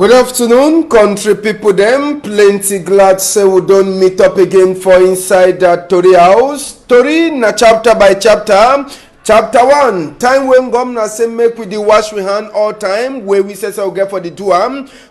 Good afternoon, country people them. Plenty glad say we don't meet up again for inside that Tori house. Tori na chapter by chapter. Chapter 1, time when governor say make we the wash we hand all time, where we say so get for the do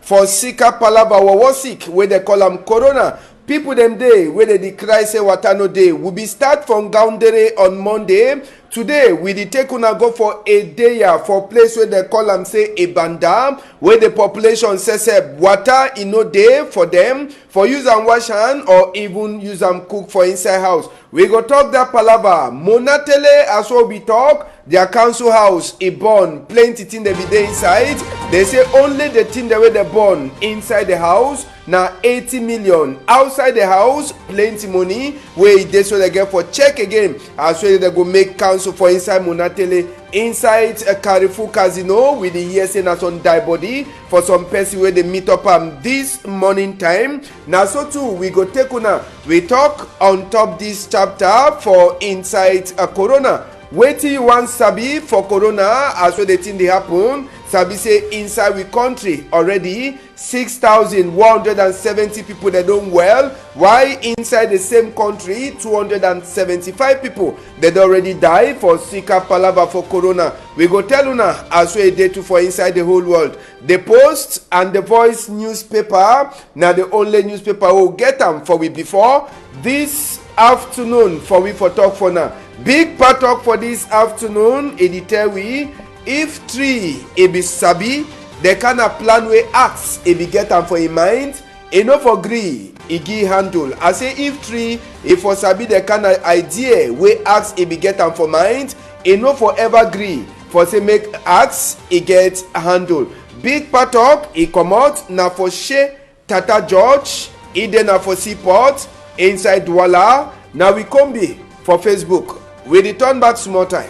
for sika palava wa sick, where they call them corona. People them day where they cry say water no day. We be start from Gaundere on Monday. Today we dey take una go for a day for place where they call am say Ebanda, where the population say water e no dey for them for use and wash hand or even use and cook for inside house. We go talk that palava. Monatele as well be talk. Their council house e burn, plenty thing they be there inside. They say only the thing the way they burn inside the house na 80 million. Outside the house, plenty money wey dey so they get for check again. As well they go make council for inside Monatele, inside a Carrefour Casino with the hearsay na some die body for some person where they meet up this morning time. Now so too we go take una. We talk on top this chapter for inside a corona. Wetin you wan sabi for corona as well the thing dey happen. Sabi say inside we country already 6,170 people they don well, while inside the same country 275 people they already die for sika palava for corona. We go tell una as well a day too for inside the whole world. The Post and the Voice newspaper na the only newspaper who get am for we before this afternoon for we for talk for now. Big part talk for this afternoon e dey tell we if tree e be sabi the kind of plan wey ask e be get am for im mind e no for gree e give handle. I say if tree e for sabi the kind of idea wey ask e be get am for mind e no for ever gree for say make ask e get handle. Big part talk e comot na for Shey Tata George, e dey na for Seaport inside Douala. Now we come be for Facebook. We return back small time.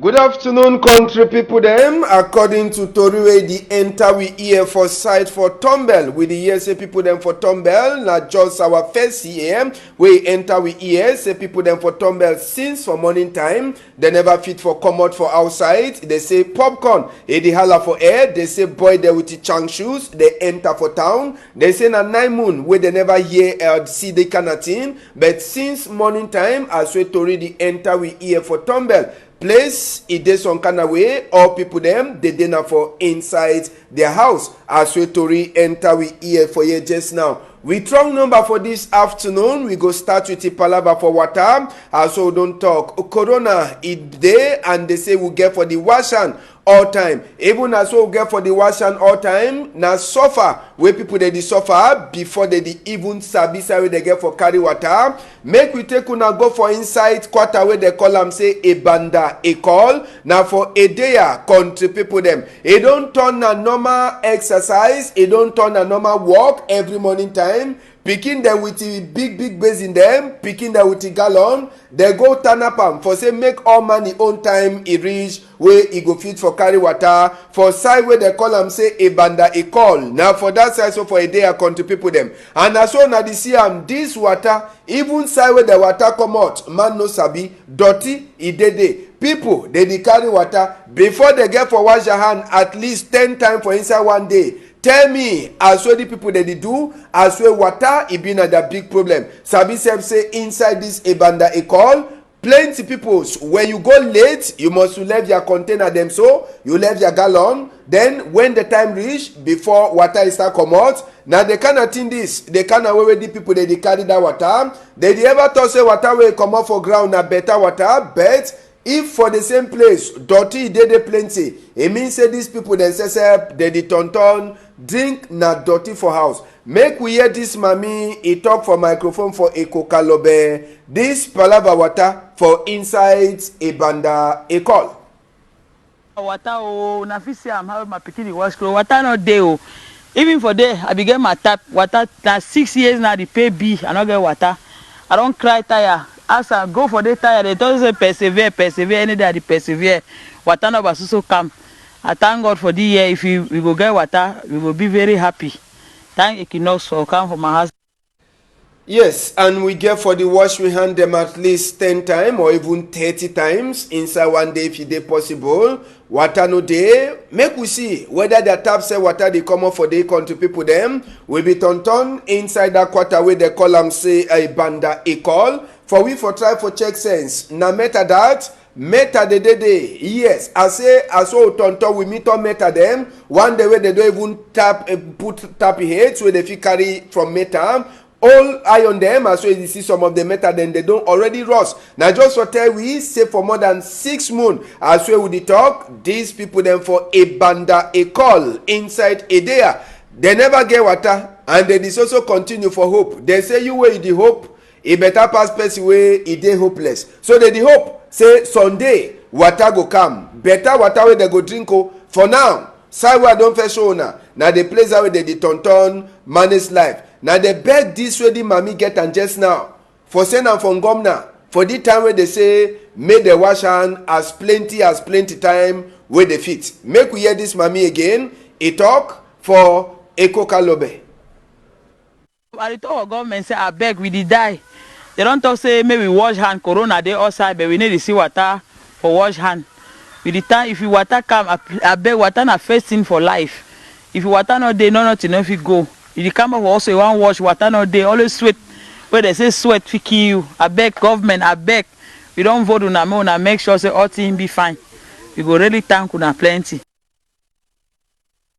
Good afternoon, country people them. According to Tori wey the enter we here for site for Tombel. We the here say people them for Tombel. Na just our first year we enter we here say people them for Tombel since for morning time. They never fit for come out for outside. They say popcorn. The holla for air. They say boy there with the chang shoes. They enter for town. They say na 9 moon where they never hear see the kind of thing. But since morning time as we Tori the enter we here for Tombel. Place e dey some kind of way all people them they dey na for inside their house as we Tori enter we here for here just now. We strong number for this afternoon. We go start with the palava for water as we don't talk corona e dey and they say we get for the wash hand all time. Even as we get for the wash hand all time na suffer where people they suffer before they even sabi say they get for carry water. Make we take una go for inside quarter where they call am say Ebanda e call na for a day country people them. E don't turn na normal exercise. E don't turn na normal walk every morning time. Picking them with the big base in them, picking them with the gallon, they go turn up am for say make all money own time e reach where e go fit for carry water for side where they call am say Ebanda e call. Now for that side so for a day country people them. And as so na the see am this water even side where the water come out man no sabi dirty e dey. People they carry water before they get for wash their hand at least 10 times for inside one day. Tell me as well the people they do as well water e been at the big problem. Sabi self say inside this Ebanda e call plenty people when you go late you must leave your container them so you leave your gallon. Then when the time reach before water is start come out. Now they kind of think this they kind of way the people they carry that water. They ever thought say water will come out for ground na better water but if for the same place dirty dey plenty e mean say these people themselves they turn drink na dirty for house. Make we hear this mami e talk for microphone for Eko Kalobe this palava water for inside Ebanda e call. Water oh na fit say I'm having my pikin wash clothes water no dey oh. Even for there I begin my tap water na 6 years now the pay bill I no get water. I don't cry tire. As I go for the tire, they don't say persevere. Any day I persevere. Water no so come. I thank God for the year. If we go get water, we will be very happy. Thank Equinox for come from my house. Yes, and we get for the wash we hand them at least 10 times or even 30 times inside one day if it is possible. Water no day. Make we see whether the tap say water they come up for the country people them will be turn inside that quarter where they call them say a banda a call. For we for try for check sense. Na meta that. Meta the day. Yes, I say as so tonton we meet on meta them. One day where they don't even put tap head so they fit carry from meta. All eye on them as well as you see some of the meta then they don't already rust. Now just for tell we say for more than 6 months as well with the talk, these people then for a banda a call inside a day. They never get water and they this also continue for hope. They say you way the hope, a better pass person way it dey hopeless. So they the hope say Sunday water go come. Better water where they go drink for now. Sideway don't first show now. Now the place where they tonton manage life. Now they beg this way the mommy get and just now for send am from governor for the time where they say make the wash hand as plenty time where they fit. Make we hear this mommy again. A talk for Eko Kalobe. I told government say I beg we did die. They don't talk say maybe wash hand corona they outside but we need to see water for wash hand. With the time if you water come I beg water na first thing for life. If you water not day nothing if you go. If you come up also you want wash water no dey always sweat where they say sweat fit kill you. I beg government I beg we don't vote una make sure say all things be fine. We go really thank una plenty.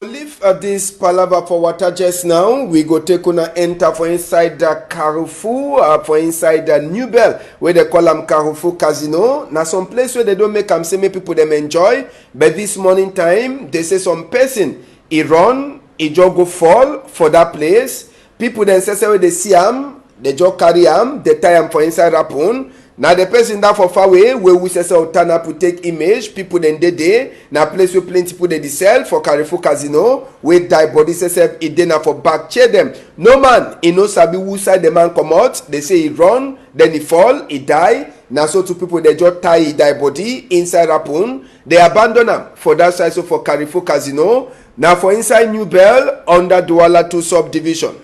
Leave this palava for water just now. We go take una enter for inside the Carrefour for inside the New Bell where they call them Carrefour Casino. Now some place where they don't make them say make people them enjoy. But this morning time they say some person he run. E just go fall for that place. People then say when they see him, they just carry him, they tie him for inside rapon. Now the person that for far away, where we say turn up to take image, people then they day. Now place where plenty people they sell for Carrefour Casino, where die body say it then for back cheer them. No man, he no sabi who side the man come out. They say he run, then he fall, he die. Now so two people they just tie he die body inside rapon. They abandon him for that side so for Carrefour Casino. Now for inside New Bell under Douala 2 subdivision.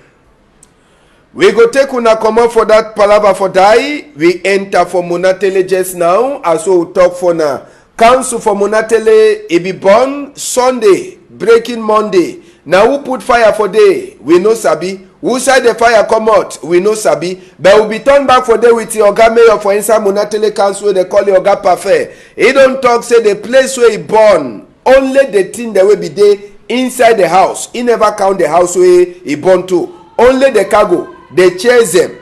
We go take una comot for that palava for die. We enter for Monatele just now. As we talk for now. Council for Monatele e be born Sunday, breaking Monday. Now who put fire for day? We no sabi. Who side the fire come out? We no sabi. But we be turn back for day with the Oga Mayor for inside Monatele Council. They call the Oga Parfait. He don't talk say the place where he born. Only the thing that will be there inside the house. He never count the house where he born to. Only the cargo, the chairs them,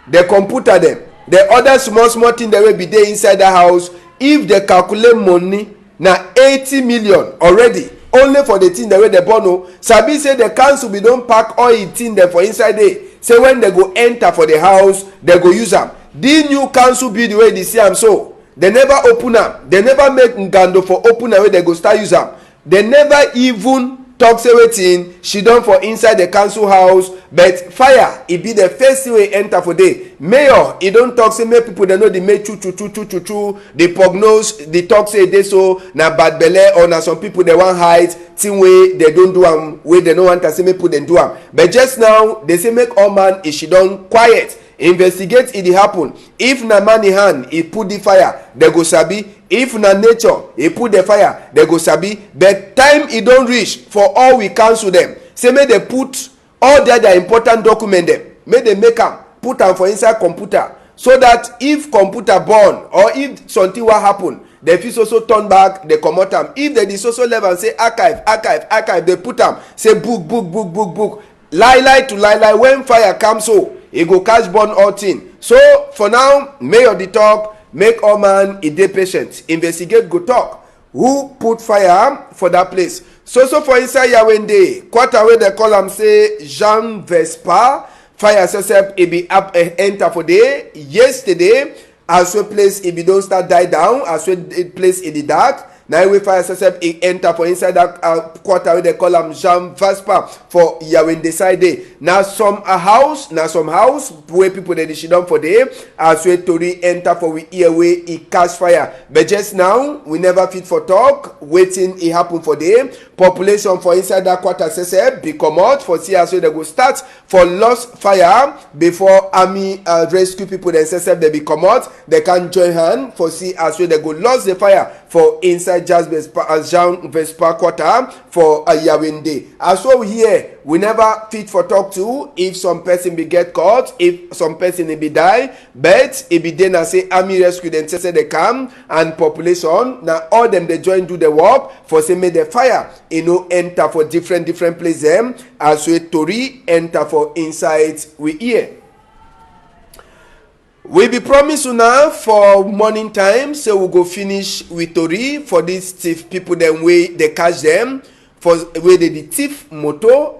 the computer them, the other small thing that will be there inside the house. If they calculate money, now 80 million already. Only for the thing that way they born. No. Sabi say the council be don't pack all the thing there for inside there. Say when they go enter for the house, they go use them. The new council be the way they see them so. They never open them. They never make ngando for open the way they go start use them. They never even talk say wetin she done for inside the council house. But fire e be the first thing we enter for day. Mayor e don talk say make people they know the make chu the prognose the talk say dey so na bad belle or na some people they want hide thing wey they don't do am wey they no want to say make people dem do am. But just now they say make all man e she don quiet. Investigate it happen. If na man in hand he put the fire they go sabi. If na nature he put the fire they go sabi. But time e don reach for all we cancel them. Say make they put all the other important document them. Make they make am put am for inside computer so that if computer burn or if something will happen they fit also turn back they comot am. If they dis also level say archive they put am say book lie to lie when fire come so e go catch burn all thing. So for now mayor the talk make all man e dey patient investigate go talk who put fire for that place. So for inside Yawende quarter wey they call am say Jean Vespa fire success e be up enter for day yesterday as we place e be don start die down as we place in the dark. Now we fire SSF he enter for inside that quarter where they call him Jean Vaspa for Yawende side. Now some house where people they sit down for day as we Tori enter for we hear way he catch fire. But just now we never fit for talk. Waiting it happen for day. Population for inside that quarter SSF be come out for see as we they go start for lost fire before army rescue people then SSF they be come out. They can join hand for see as we they go lost the fire for inside Jean Vespa quarter for Yawende. As well here, we never fit for talk to if some person be get caught, if some person be die, but it be then I say army rescue then say they come and population now all them they join do the work for say make the fire enter for different places them as we Tori enter for inside we here. We be promise now for morning time, so we go finish with Tori for these thief people. Then way they catch them for where they the thief motor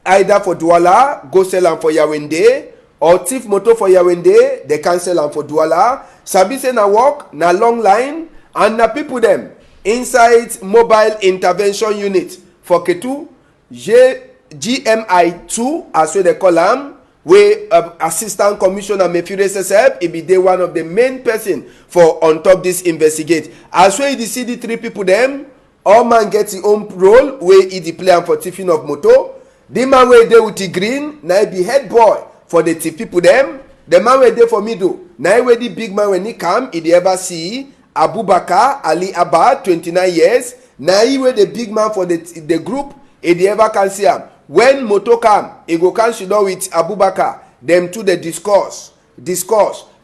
either for Douala go sell them for Yawende or thief motor for Yawende they can sell them for Douala. Sabi say na work na long line and na people them inside mobile intervention unit for Ketu GMI 2 as we they call them. Where Assistant Commissioner Mefire SSF, he be the one of the main person for on top this investigate. As well, the see the three people them, all man get his own role where he the plan for thieving of motor. The man where they with the green, now be head boy for the thief people them. The man where they for middle, now where the big man when he come, he ever see Abubakar Ali Abba, 29 years. Now he where the big man for the group, he ever can see him. When moto come, he go consider with Abubakar, them to the discourse.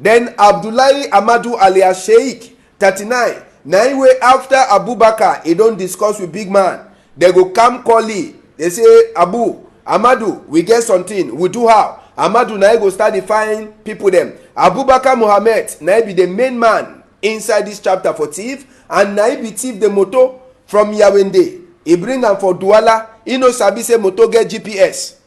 Then Abdullahi Amadu alias Sheikh, 39. Now way after Abubakar, he don't discuss with big man. They go come call he. They say, Amadu, we get something. We do how? Amadu now go start define people them. Abubakar Muhammad, now be the main man inside this chapter for thief. And now be thief the moto from Yawende. He bring them for Douala. You know, Sabi say moto get GPS.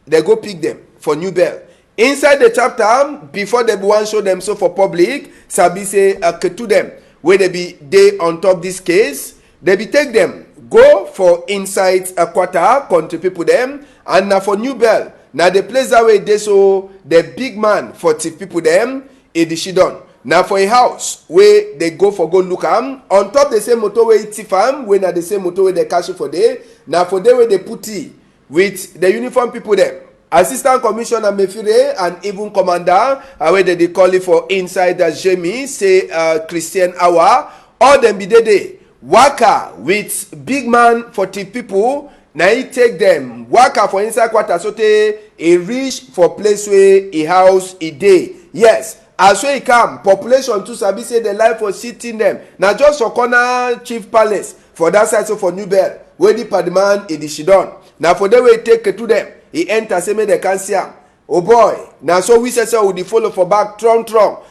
They go pick them for New Bell. Inside the chapter, before they one show them so for public, Sabi say to them where they be they on top this case. They be take them go for inside a quarter country people them and now for New Bell. Now the place that way they so the big man for thief people them Edishidon. Now for a house where they go look am on top the same motor where it's farm when at the same motor where they cash for day. Now for day where they put it with the uniform people there. Assistant Commissioner Mefire and even Commander where they call it for inside the Jamie say Christian Awa all them be there. Waka with big man for the people. Now he take them waka for inside quarter so they a reach for place where a house a day. Yes. As we come, population too sabi say the life for sitting them. Now just for corner Chief Palace for that side so for New Bell, where the Padman in the Shidon. Now for the way take to them, he enter say me they can see him. Oh boy, now so we say so we follow for back trong.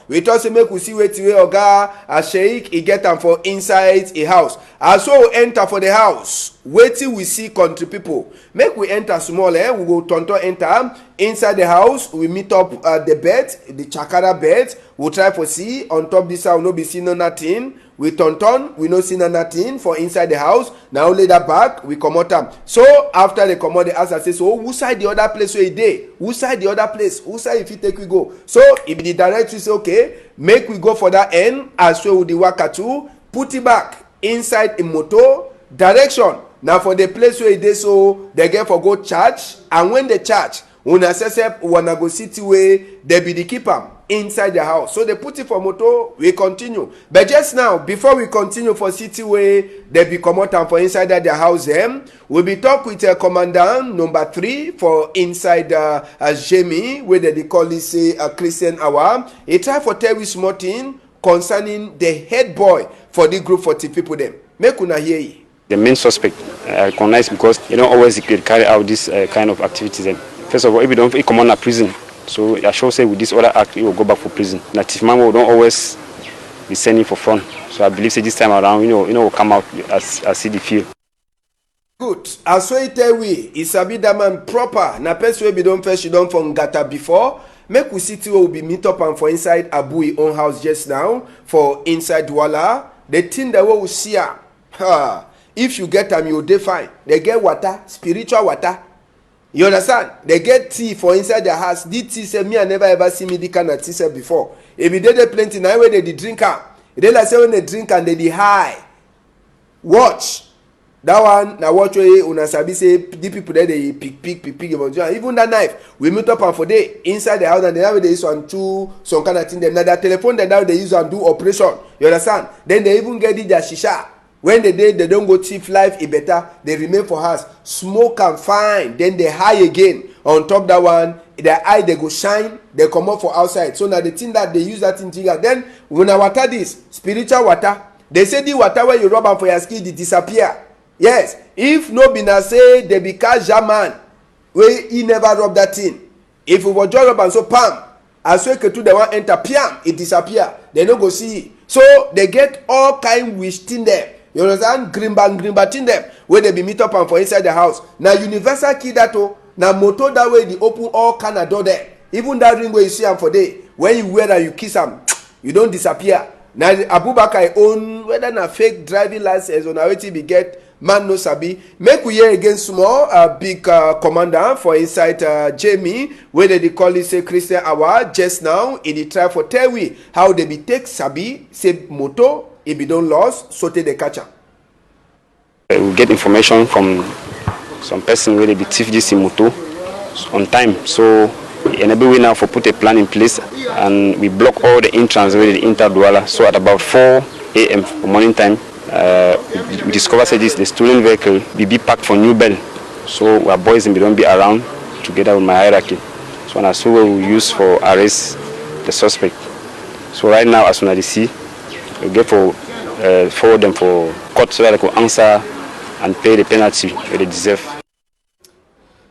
We thought say make we see where Oga a Sheikh he get them for inside a house. As so we enter for the house, wait till we see country people. Make we enter small, we go tonto enter inside the house. We meet up the bed, the chakara bed. We try for see on top this house no be see no nothing. We tonton, we no see no nothing for inside the house. Now later back we come out them. So after they come out, the answer says, so who side the other place where he dey? Who side the other place? Who side if you take we go? So if the director say okay, make we go for that end as well with the waka too, put it back inside a motor direction. Now for the place where they so they get for go church, and when they church, when SSF wanna go city way, they be the keeper inside the house. So they put it for motor, we continue. But just now, before we continue for city way, they be come out and for inside their house them. We be talk with commandant number 3 for inside Jamie, where they call it say Christian Awa. He try for tell we small thing concerning the head boy for the group 40 people them. Make una hear ye. The main suspect I recognize because you don't always carry out this kind of activities. And first of all, if you don't come on a prison, so I sure say with this other act, you will go back for prison. Native man will don't always be sending for fun. So I believe say this time around, will come out as see the feel. Good. As we tell we, Isabi Daman proper. Na person we don't first, she don't from Gata before. Make we see will be meet up and for inside Abui own house just now for inside Douala. The thing that we will see If you get them, you dey fine. They get water, spiritual water. You understand? They get tea for inside their house. This tea say me I never ever see me the kind of tea say before. If you dey plenty now when they drink am, they like say when they drink and they high. Watch. That one na watch wey una sabi say the people there they pick even that knife we meet up and for day inside the house and then they use and chew some kind of thing dem na their telephone dem now they use and do operation. You understand? Then they even get their shisha. When they don't go thief life e better they remain for house smoke am fine then they high again on top that one their eye they go shine they comot for outside so na the thing that they use that thing trigger. Then when I water this spiritual water they say the water wey you rub am for your skin dey disappear. Yes, if no be na say they be catch man wey he never rub that thing. If we were just rub am so pam as wey ketu dey wan enter piam it disappear. They no go see it. So they get all kind wish thing there. You understand? Greenback thing them wey they be meet up and for inside the house. Na universal key that o. Na motor that way they open all kind of door there. Even that ring wey you see am for day when you wear am you kiss am you don disappear. Na Abubakar own whether na fake driving license or na wetin be get man no sabi. Make we hear again small big commander for inside Jamie wey they call it say Christian Hour just now e dey try for tell we how they be take sabi say motor e be don lost so they catch am. We get information from some person wey dey be thief this in motor on time so enable we now for put a plan in place and we block all the entrance wey dey enter Douala. So at about 4 a.m. for morning time we discover say this the stolen vehicle be packed for New Bell. So our boys and we don't be around together with my hierarchy. So na so we use for arrest the suspect. So right now as soon as they see we get for forward them for court so that they could answer and pay the penalty that they deserve.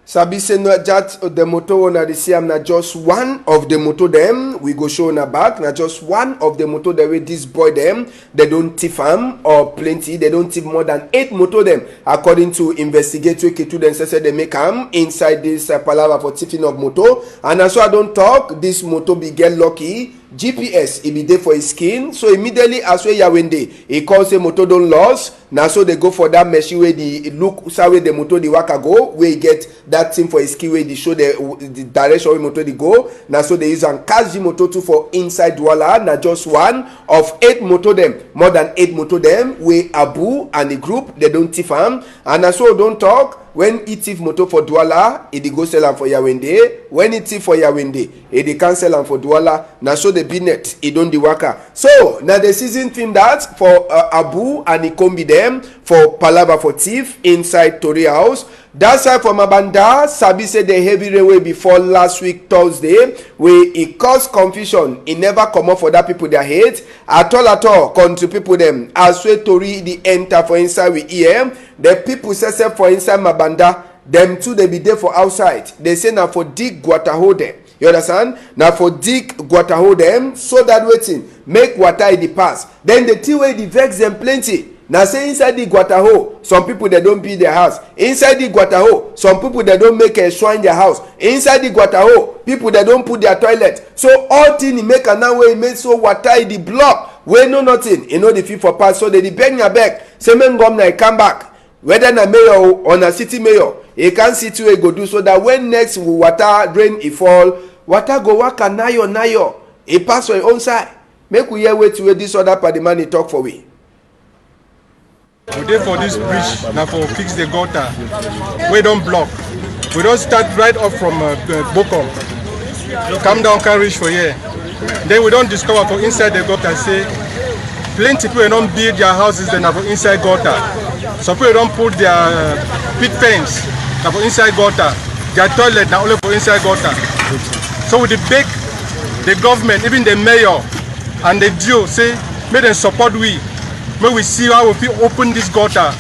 Sabi say no that the motor na the CM na just one of the motor them we go show na back na just one of the motor the way this boy them they don't thief am or plenty they don't thief more than 8 motor them according to investigator Ketu then say they make am inside this palava for thiefing of motor and as so I don't talk this motor be get lucky GPS e be there for his skin so immediately as wey Yawende he call say motor don lost na so they go for that machine wey the look say wey the motor the waka go wey he get that thing for his skin wey dey show the direction wey motor dey go na so they use am catch the motor too for inside Douala na just one of 8 motor dem more than 8 motor dem wey Abu and the group they don thief am and na so don talk. When he thief motor for Douala, he dey go sell am for Yawende. When he thief for Yawende, he dey cancel am for Douala. Na so the binet, he don the waka. So, na the season thing that for Abu and Ikombi them for Palava for thief inside Tori house. That side for Mabanda, Sabi said the heavy railway before last week Thursday, where it caused confusion. It never come up for that people their hate at all. Country people them as we Tori the enter for inside we hear the people say for inside Mabanda. Them too they be there for outside. They say now for dig Guataho them. You understand? Now for dig Guataho them so that waiting make water in the pass. Then the tea way the vex them plenty. Now say inside the Guataho, some people they don't build their house. Inside the Guataho, some people they don't make a shrine their house. Inside the Guataho, people they don't put their toilet. So all thing make a now way make so water in the block. Where no nothing, you know the fee for pass. So they beg your back. Say men come now come back. Whether na mayor or na city mayor, he can see to go do so that when next water rain e fall, water go waka nayo. He pass for your own side. Make we hear wait to where this other party man he talk for we. We dey for this bridge now for fix the gutter. We don't block. We don't start right up from Bokom. Come down, can reach for here. Then we don't discover for inside the gutter say plenty people don't build their houses then for inside gutter. Some people don't put their pit fence now for inside gutter. Their toilet now only for inside gutter. So we beg the government, even the mayor and the DO say make them support we. May we see how we open this gutter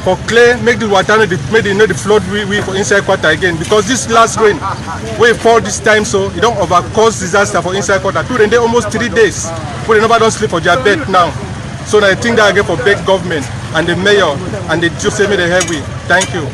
for clear, make the water make the flood we for inside quarter again. Because this last rain, we fall this time so it don't over cause disaster for inside quarter. Today almost 3 days. But they never don't sleep for their bed now. So I think that I get for big government and the mayor and the just say me the heavy. Thank you.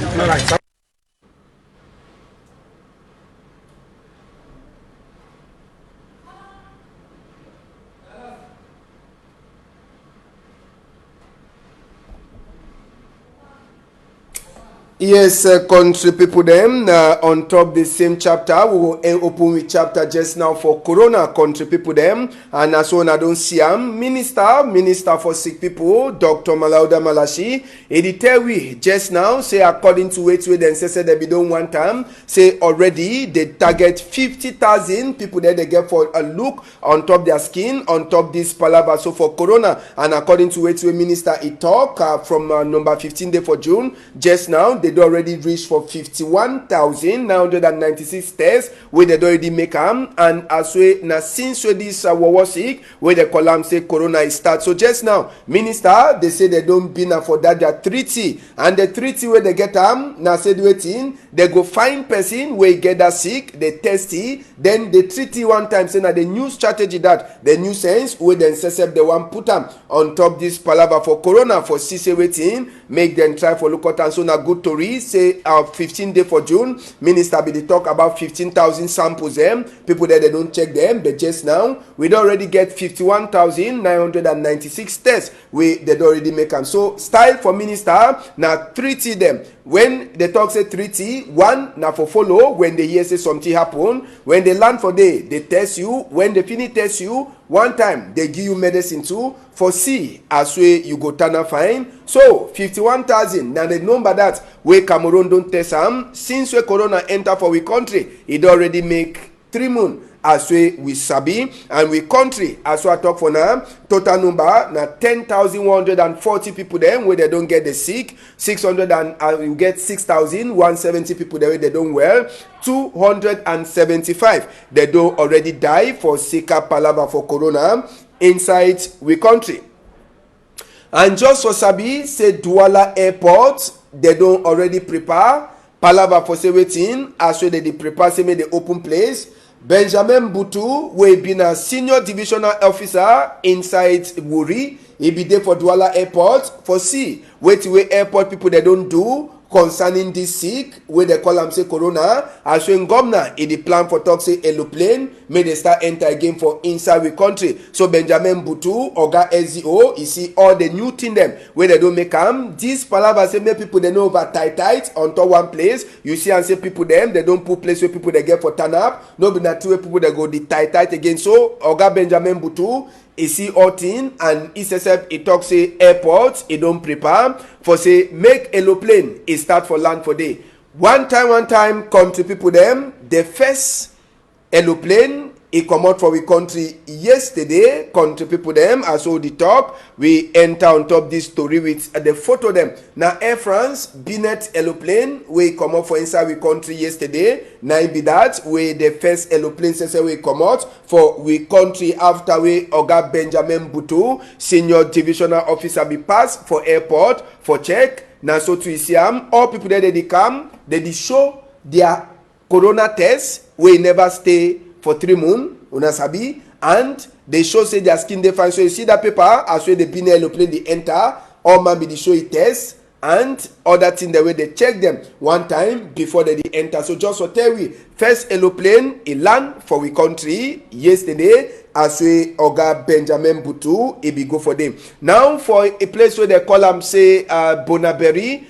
Yes, country people them on top the same chapter. We will open with chapter just now for Corona, country people them. And as one I don't see Minister for sick people, Dr. Malauda Malashi. He tell we just now, say according to it, we then say they be don't want time. Say already they target 50,000 people that they get for a look on top their skin, on top this palaver. So for Corona, and according to it, we minister he talk from number 15 day for June, just now. They already reached for 51,996 tests where they already make them, and as we now since we this war sick where the column say Corona is start. So just now minister they say they don't be now for that their treaty, and the treaty where they get them now said waiting they go find person where get that sick, they test it, then the treaty one time say now the new strategy that the new sense where then set the one put them on top this palaver for Corona for CC waiting make them try for look at, and so now good to say 15 day for June, minister be they talk about 15,000 samples them, people that they don't check them, but just now we already get 51,996 tests we they already make them. So style for minister now treaty them. When they talk say treaty, one now for follow when they hear say something happen, when they land for day, they test you, when they finish test you, one time they give you medicine too, for see as way you go turn and fine. So 51,000 now the number that where Cameroon don't test them since we Corona enter for we country, it already make 3 months as we sabi, and we country as we talk for now total number now 10,140 people them where they don't get the sick, 600 and you get 6,170 people there where they don't well, 275 they do already die for Sika Palava for Corona inside we country. And just for sabi say Douala Airport they don't already prepare Palava for say waiting as well they prepare say make the open place. Benjamin Butu we been a senior divisional officer inside Wuri. He be there for Douala Airport for see wait way airport people they don't do concerning this sick where they call them say Corona. As when governor in the plan for talk say aeroplane may they start enter again for inside we country. So Benjamin Butu Oga SEO you see all the new thing them where they don't make them. This palaver say make people they know over tight on top one place. You see and say people them they don't put place where people they get for turn up. No be not two people they go the tight again. So Oga Benjamin Butu he see all thing and except he talk say airport he don't prepare for say make aeroplane he start for land for day. One time country people them the first aeroplane he come out for we country yesterday. Country people them as all the talk we enter on top this story with the photo them. Now Air France Binet aeroplane we come out for inside we country yesterday. Now be that we the first aeroplane say we come out for we country after we Oga Benjamin Butu senior divisional officer be pass for airport for check. Now so to see all people there they come they show their Corona test we never stay for 3 months, una sabi, and they show say their skin dey fine. So you see that paper as well they been aeroplane they enter, all man be the show it test and other thing the way they check them one time before they enter. So just to tell we first aeroplane it land for we country yesterday as we Oga Benjamin Butu it be go for them. Now for a place where they call them say Bonaberry.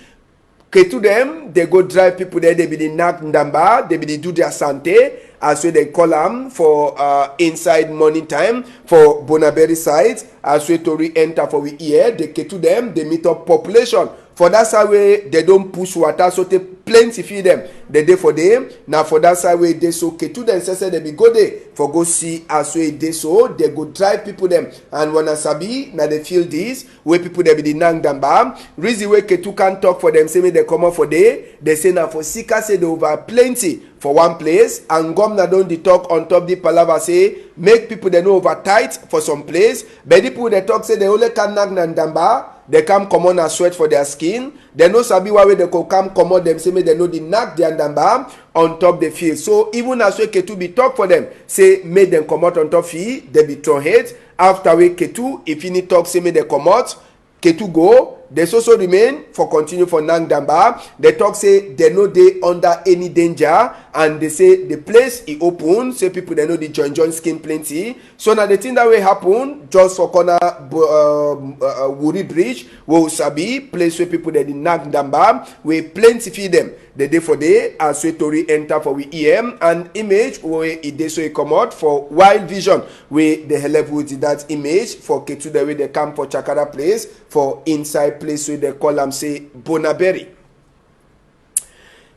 Okay, to them, they go drive people there, they be the Nak Ndamba, they be the do their sante, as well they call them for inside morning time for Bonaberry side, as well to re-enter for we here, they get to them, they meet up population. For that side way, they don't push water, so they plenty feed them. They day for them. Now for that side way, they so okay to them say they be go there for go see as way they so they go drive people them. And when I sabi now they feel this where people they be the nang damba. Reason way Ketu can't talk for them, say me they come up for day. They say now for Sika say they over plenty for one place and governor don't the talk on top the palava say make people they know over tight for some place. But the people they talk say they only can nang damba. They come come on and sweat for their skin. They know sabi why they come come on them say me they know the knack their ndamba on top the field. So even as we Ketu be talk for them, say make them come out on top field, they be thrown head. After we Ketu, if you need talk say me they come out, Ketu go, they also remain for continue for Nangdamba. They talk say they know they under any danger, and they say the place is open. Say people they know the join skin plenty. So now the thing that will happen just for corner Wuri Bridge, we sabi place where people they the Nangdamba we plenty feed them. The day for day as we Tori enter for we EM and image where it dey so it come out for Wild Vision where they help with that image for Ketu the way they come for Chakara place for inside place where they call them say Bonaberry.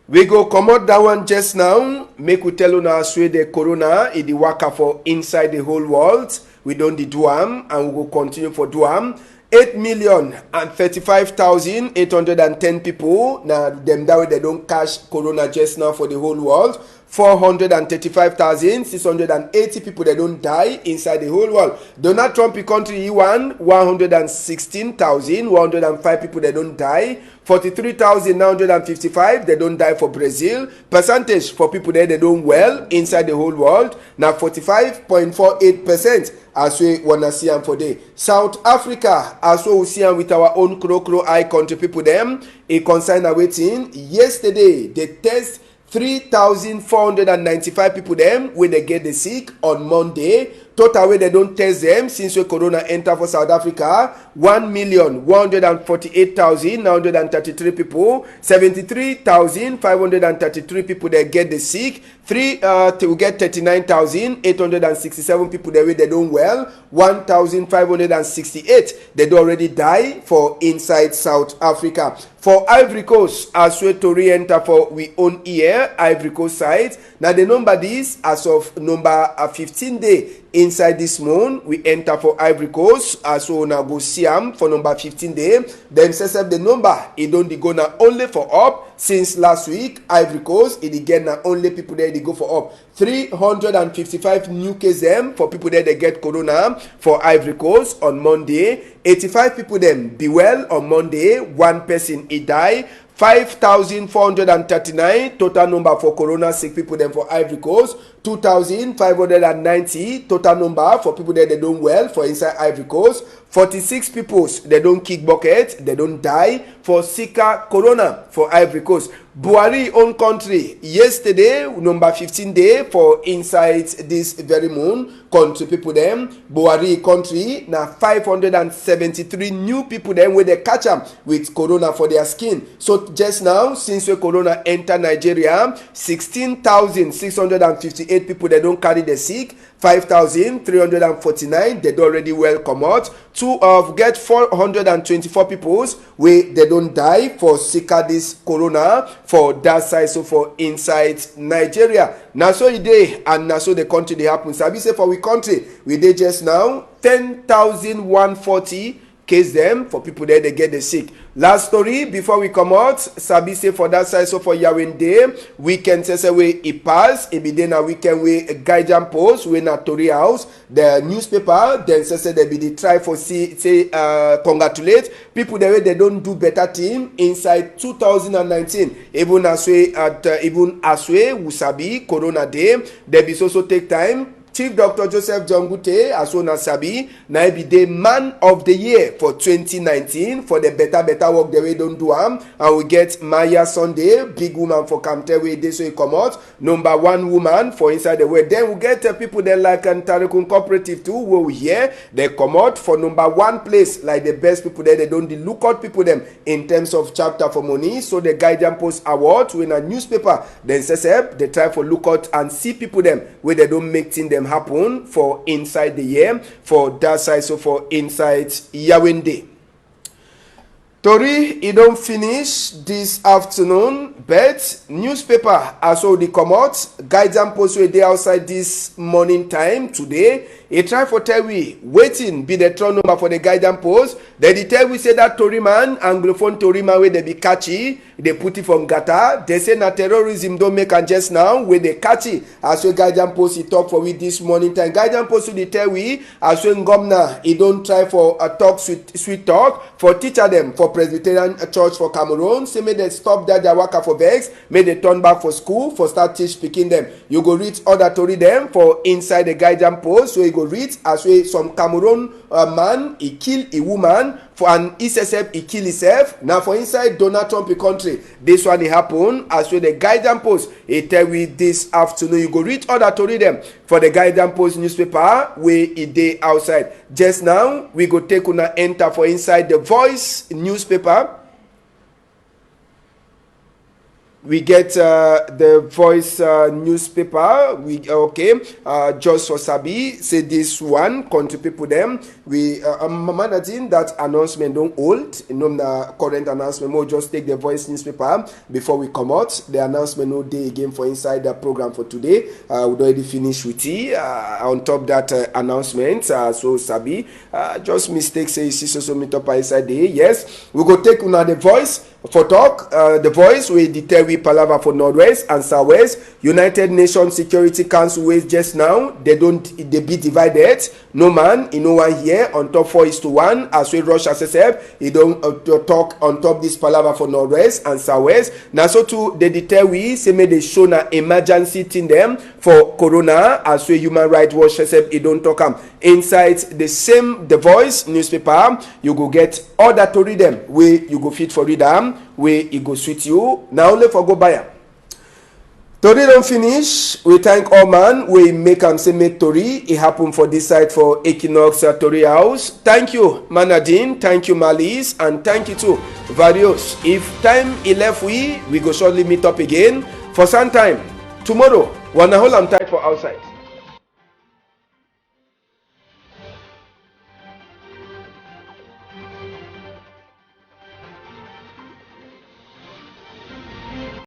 We go come out that one just now. Make we tell you now as the corona is the worker for inside the whole world. We don't do am and we will continue for do am. 8,035,810 people. Now, them that way they don't catch corona just now for the whole world. 435,680 people they don't die inside the whole world. Donald Trump country he won 116,105 people they don't die. 43,955 they don't die for Brazil. Percentage for people there they don't well inside the whole world. Now 45.48% as we wanna see them for day. South Africa as we see them with our own crow eye country people them. A concern awaiting yesterday they test 3,495 people them when they get the sick on Monday. Total way they don't test them since the corona enter for South Africa 1,148,933 people. 73,533 people they get the sick. To get 39,867 people the way they don't well. 1,568 they do already die for inside South Africa. For Ivory Coast, as we to re-enter for we own here, Ivory Coast side. Now the number this as of number 15 day inside this month, we enter for Ivory Coast as we now go Siam for number 15 day. Then says the number it don't go now only for up since last week. Ivory Coast it again now only people there they go for up. 355 new cases them for people there they get corona for Ivory Coast on Monday. 85 people them be well on Monday. One person he die. 5,439 total number for corona sick people them for Ivory Coast. 2,590 total number for people that they don't well for inside Ivory Coast. 46 people they don't kick bucket, they don't die for Sika corona for Ivory Coast. Buhari own country yesterday number 15 day for inside this very moon country people them. Buhari country now 573 new people them where they catch them with corona for their skin. So just now since the corona enter Nigeria 16,658 people they don't carry the sick. 5,349 they already well come out. Get 424 people where they don't die for Sika this corona for that side so for inside Nigeria. Now so it dey and now so the country they happen. Sabi say for we country we dey just now 10,140 case them for people there they get the sick. Last story before we come out, Sabi say for that side so for Yawende weekend say way it pass it be then a weekend way a guidance post we na Tory House the newspaper then say they be the try for say congratulate people the way they don't do better team inside 2019 even as we Sabi Corona Day they be also take time. Chief Dr. Joseph Jongute as well as Sabi now be the man of the year for 2019 for the better work the way don't do and we get Maya Sunday big woman for Kamte way they so he come out number one woman for inside the way. Then we get people then like Antarikun Cooperative too where we here they come out for number one place like the best people there they don't look out people them in terms of chapter for money. So the Guardian Post Award when a newspaper then says they try for look out and see people them where they don't make things them happen for inside the year for that side so for inside Yawende. Tori, it don't finish this afternoon, but newspaper as well they come out. Guidance Post where they outside this morning time today. He try for tell we waiting be the turn number for the Guidance Post. Then they tell we say that Tory man, Anglophone Tory man where they be catchy, they put it from Gata. They say na terrorism don't make and just now where they catchy. As well Guidance Post he talk for we this morning time. Guidance Post they tell we as well Ngomna he don't try for a talk sweet talk for teacher them for Presbyterian Church for Cameroon. Say may they stop that their worker for vex, may they turn back for school for start teach speaking them. You go read other Tory them for inside the Guidance Post so you go go read as well. Some Cameroon man he kill a woman for an SSF he kill himself. Now for inside Donald Trump country, this one it happen as well. The Guardian Post he tell we this afternoon. You go read other to read them for the Guardian Post newspaper where it day outside. Just now we go take una enter for inside the Voice newspaper. We get the Voice newspaper. Just for Sabi say this one country people them. We managing that announcement don't hold. No na current announcement. We'll just take the Voice newspaper before we come out. The announcement no day again for inside the program for today. We already finished with it. On top that announcement. So Sabi just mistake say you see so meet up inside there. Yes, we go take una the Voice. For talk, the Voice will detail we palaver for Northwest and Southwest. United Nations Security Council ways just now. They be divided. No man, no one here. On top 4:1. As we rush SSF, he don't talk on top this palaver for Northwest and Southwest. Now so too they detail we say may they show na emergency thing them for Corona. As we Human Rights Watch SSF, he don't talk inside the same the Voice newspaper. You go get other to read them where you go fit for read them. Where it go sweet you. Now only for go buy am. Tori don't finish. We thank all man. We make am say make Tori. It happen for this side for Equinox Tori House. Thank you, Manadine. Thank you, Malice. And thank you to Varios. If time is left we go shortly meet up again for some time. Tomorrow, wanna hold am tight for outside.